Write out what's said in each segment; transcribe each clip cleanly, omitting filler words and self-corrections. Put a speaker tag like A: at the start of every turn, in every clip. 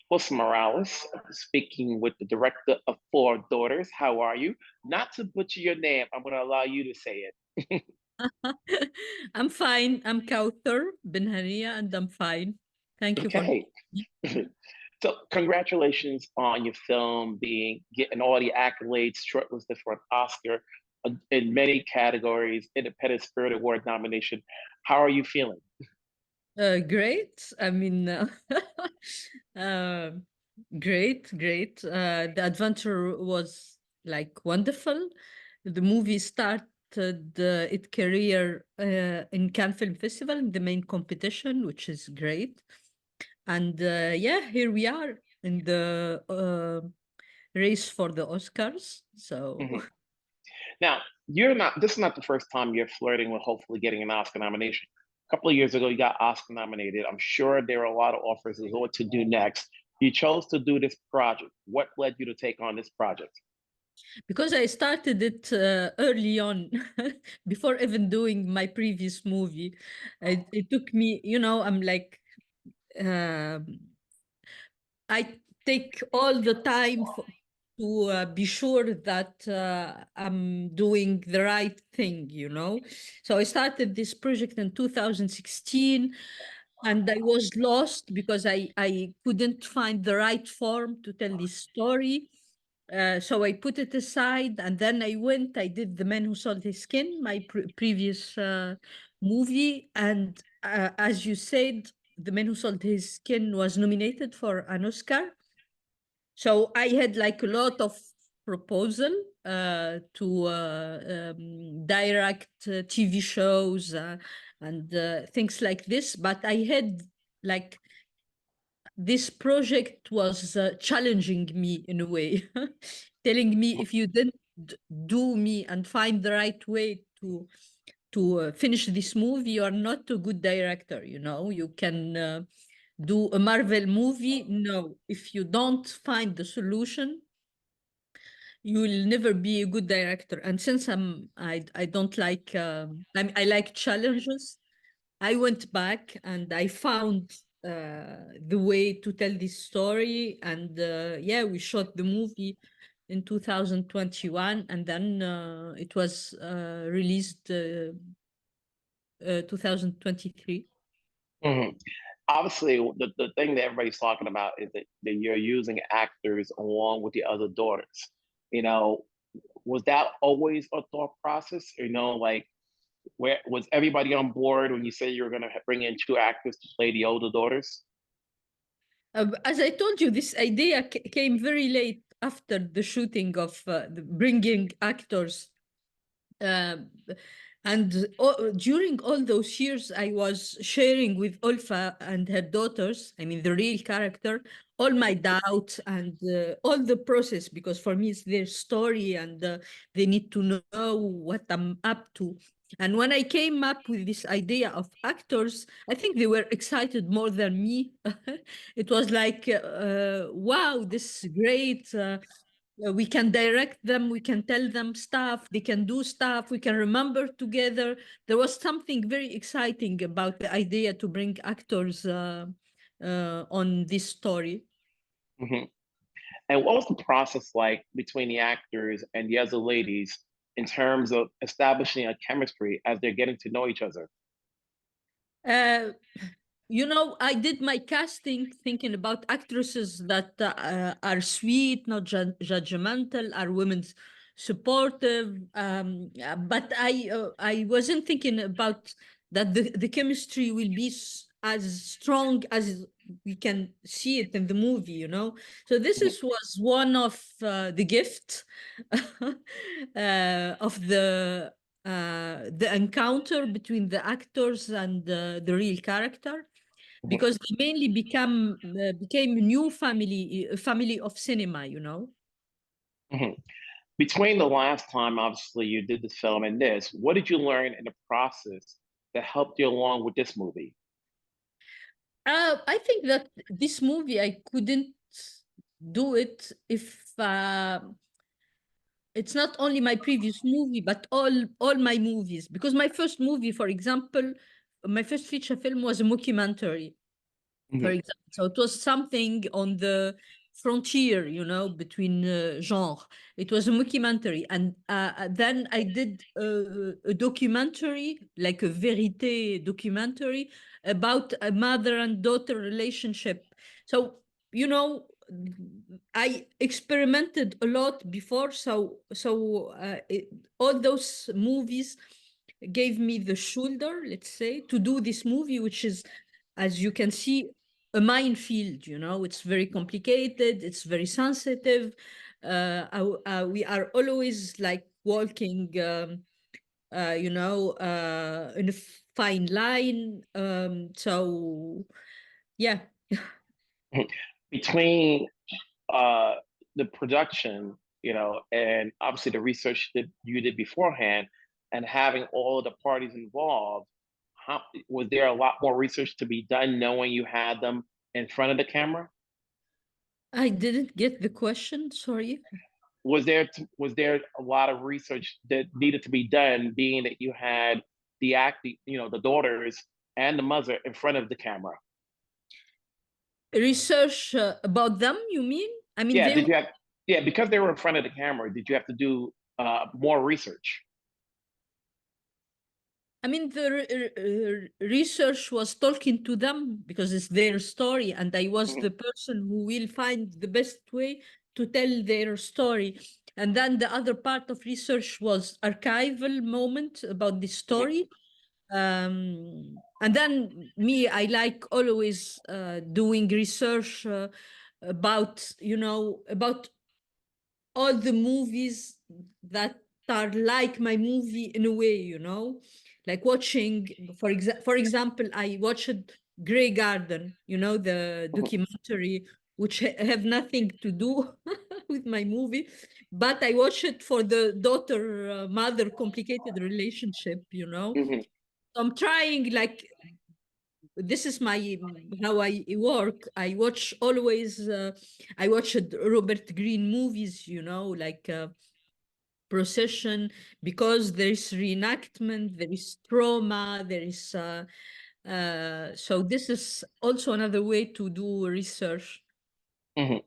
A: Jose Morales, speaking with the director of Four Daughters. How are you? Not to butcher your name, I'm going to allow you to say it.
B: I'm fine. I'm Kaouther Ben Hania, and I'm fine. Thank you for
A: Okay. So, congratulations on your film being getting all the accolades, shortlisted for an Oscar in many categories, Independent Spirit Award nomination. How are you feeling?
B: great. I mean, uh, great. The adventure was like wonderful. The movie started its career in Cannes Film Festival in the main competition, which is great. And yeah, here we are in the race for the Oscars. So
A: Mhm. Now, you're not. This is not the first time you're flirting with hopefully getting an Oscar nomination. A couple of years ago, you got Oscar nominated. I'm sure there are a lot of offers as to what to do next. You chose to do this project. What led you to take on this project?
B: because I started it early on, before even doing my previous movie, it took me, I'm like, um I take all the time to be sure that I'm doing the right thing. So I started this project in 2016, and I was lost because I couldn't find the right form to tell this story. So I put it aside, and then I did The Man Who Sold His Skin, my previous movie. And as you said, The Man Who Sold His Skin was nominated for an Oscar. So I had like a lot of proposal to direct TV shows and things like this, but I had like this project was challenging me in a way, telling me if you didn't do me and find the right way to finish this movie, you are not a good director. You can do a Marvel movie. No, if you don't find the solution, you will never be a good director. And since I don't like I like challenges, I went back and I found the way to tell this story. And yeah, we shot the movie in 2021, and then it was released 2023.
A: Mhm. Obviously, the thing that everybody's talking about is that you're using actors along with the other daughters. You know, was that always a thought process? Like where was everybody on board when you said you were going to bring in two actors to play the older daughters?
B: As I told you, this idea came very late after the shooting of bringing actors. Um, and during all those years, I was sharing with Olfa and her daughters, I mean, the real character, all my doubts and all the process, because for me, it's their story, and they need to know what I'm up to. And when I came up with this idea of actors, I think they were excited more than me. It was like, wow, this is great. We can direct them, we can tell them stuff, they can do stuff, we can remember together. There was something very exciting about the idea to bring actors on this story.
A: Hmm. And what was the process like between the actors and the other ladies in terms of establishing a chemistry as they're getting to know each other?
B: Uh, I did my casting thinking about actresses that are sweet, not judgmental, are women supportive. But I wasn't thinking about that the chemistry will be as strong as we can see it in the movie. So this
A: Mhm.
B: was one of the gifts of the encounter between the actors and the real character, because they mainly became a new family, a family of cinema.
A: Mhm. Between the last time, obviously, you did this film and this, what did you learn in the process that helped you along with this movie?
B: I think that this movie I couldn't do it if it's not only my previous movie, but all my movies. Because my first movie, for example, my first feature film was a mockumentary. for
A: Mhm,
B: example. So it was something on the frontier, between genre. It was a mockumentary, and then I did a documentary, like a verite documentary, about a mother and daughter relationship. So you know, I experimented a lot before, all those movies gave me the shoulder, let's say, to do this movie, which is, as you can see, a minefield. It's very complicated, it's very sensitive. We are always like walking, in a fine line. So yeah.
A: mhm. Between uh, the production, and obviously the research that you did beforehand, and having all of the parties involved, how was there a lot more research to be done, knowing you had them in front of the camera?
B: I didn't get the question, sorry.
A: Was there a lot of research that needed to be done, being that you had the daughters and the mother in front of the camera?
B: Research about them, you mean? I mean,
A: Yeah,
B: they
A: did
B: were.
A: you have? Yeah, because they were in front of the camera, did you have to do more research?
B: I mean, the research was talking to them because it's their story, and I was
A: Mhm,
B: the person who will find the best way to tell their story. And then the other part of research was archival moment about the
A: mhm,
B: story. And then me, I like always doing research about, about all the movies that are like my movie in a way, like watching, for example, I watched Grey Garden, the
A: mhm,
B: documentary, which have nothing to do with my movie, but I watched it for the daughter mother complicated relationship.
A: mhm,
B: I'm trying, like, this is my how I work. I watch always. I watched Robert Greene movies, like Procession, because there is reenactment, there is trauma, there is. So this is also another way to do research.
A: mhm.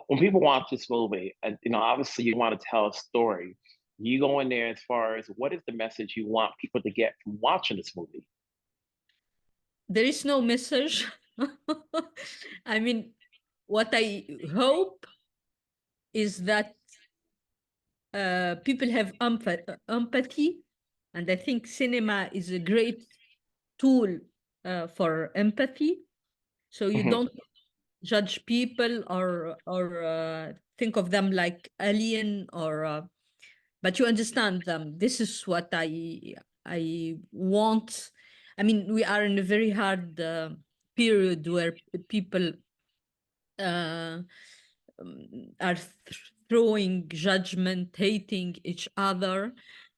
A: When people watch this movie, and obviously you want to tell a story, you go in there as far as what is the message you want people to get from watching this movie?
B: There is no message. I mean, what I hope is that people have empathy, and I think cinema is a great tool for empathy. So you
A: Mhm,
B: don't judge people or think of them like alien, or but you understand them. This is what I want. I mean, we are in a very hard period where people uh, are throwing judgment, hating each other.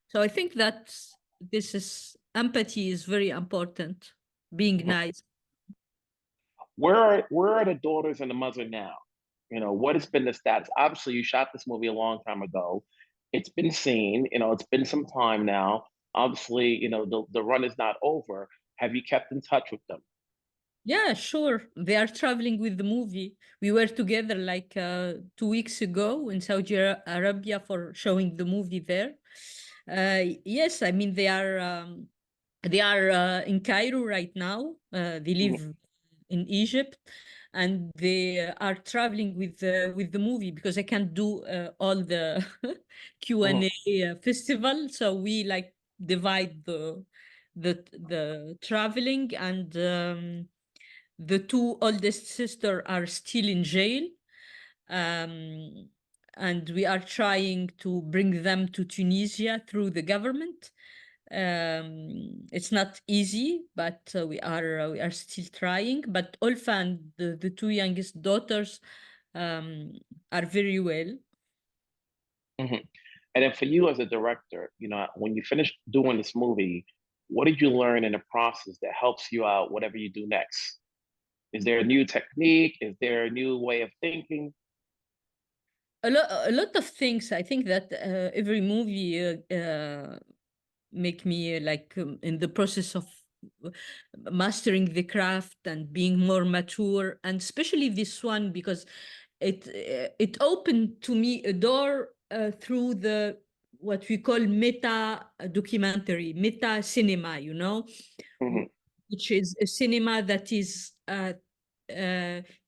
B: So I think that this is empathy is very important. Being
A: mhm.
B: nice.
A: Where are the daughters and the mother now? What has been the status? Obviously, you shot this movie a long time ago. It's been seen. It's been some time now. Obviously, the run is not over. Have you kept in touch with them?
B: Yeah, sure. They are traveling with the movie. We were together like 2 weeks ago in Saudi Arabia for showing the movie there. Yes, I mean they are in Cairo right now. They
A: Mhm,
B: live in Egypt, and they are traveling with the movie because I can't do all the Q and
A: mhm,
B: A festival. So we like divide the traveling, and the two oldest sisters are still in jail. Um, and we are trying to bring them to Tunisia through the government. It's not easy, but we are still trying. But Olfa and the two youngest daughters um, are very well.
A: mhm. And then for you as a director, when you finish doing this movie, what did you learn in the process that helps you out, whatever you do next? Is there a new technique? Is there a new way of thinking?
B: A lot of things. I think that every movie make me like in the process of mastering the craft and being more mature, and especially this one because it opened to me a door through the what we call meta documentary, meta cinema, you know,
A: Hmm.
B: which is a cinema that is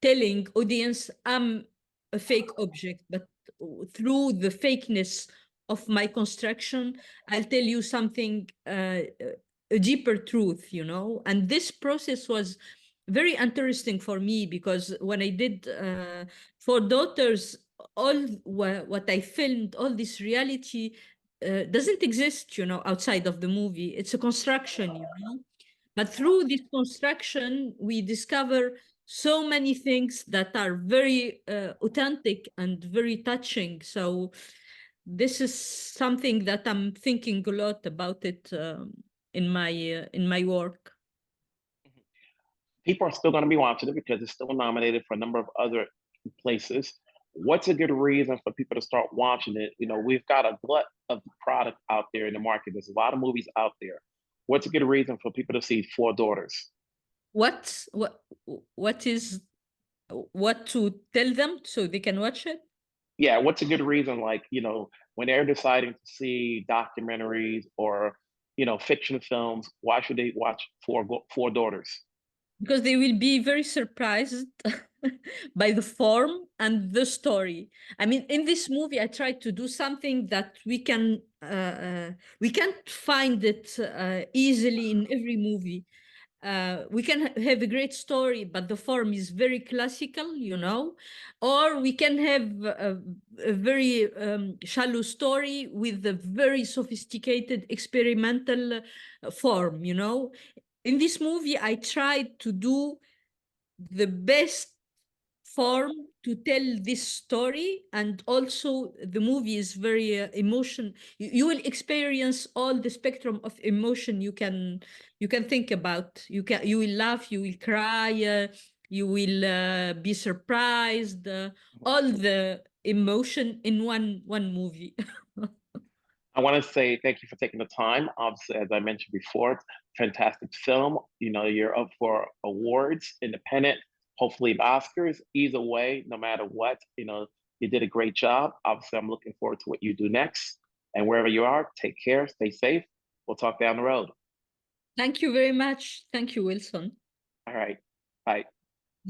B: telling audience I'm a fake object, but through the fakeness of my construction, I'll tell you something, a deeper truth, you know. And this process was very interesting for me because when I did Four Daughters, all what I filmed, all this reality doesn't exist, you know, outside of the movie. It's a construction, you know. But through this construction, we discover so many things that are very authentic and very touching. So this is something that I'm thinking a lot about it in my work.
A: People are still going to be watching it because it's still nominated for a number of other places. What's a good reason for people to start watching it? You know, we've got a glut of product out there in the market. There's a lot of movies out there. What's a good reason for people to see Four Daughters?
B: What what what is what to tell them so they can watch it?
A: Yeah, what's a good reason? Like, you know, when they're deciding to see documentaries or, you know, fiction films, why should they watch Four Daughters?
B: Because they will be very surprised by the form and the story. I mean, in this movie, I tried to do something that we can't find it easily in every movie. We can have a great story, but the form is very classical, you know, or we can have a very shallow story with a very sophisticated experimental form, you know. In this movie, I tried to do the best form to tell this story, and also the movie is very emotion. You will experience all the spectrum of emotion you can think about. You will laugh, you will cry, you will be surprised. All the emotion in one movie.
A: I want to say thank you for taking the time. Obviously, as I mentioned before, fantastic film. You know, you're up for awards, independent, hopefully the Oscars. Either way, no matter what, you know, you did a great job. Obviously, I'm looking forward to what you do next. And wherever you are, take care, stay safe. We'll talk down the road.
B: Thank you very much. Thank you, Wilson.
A: All right. Bye.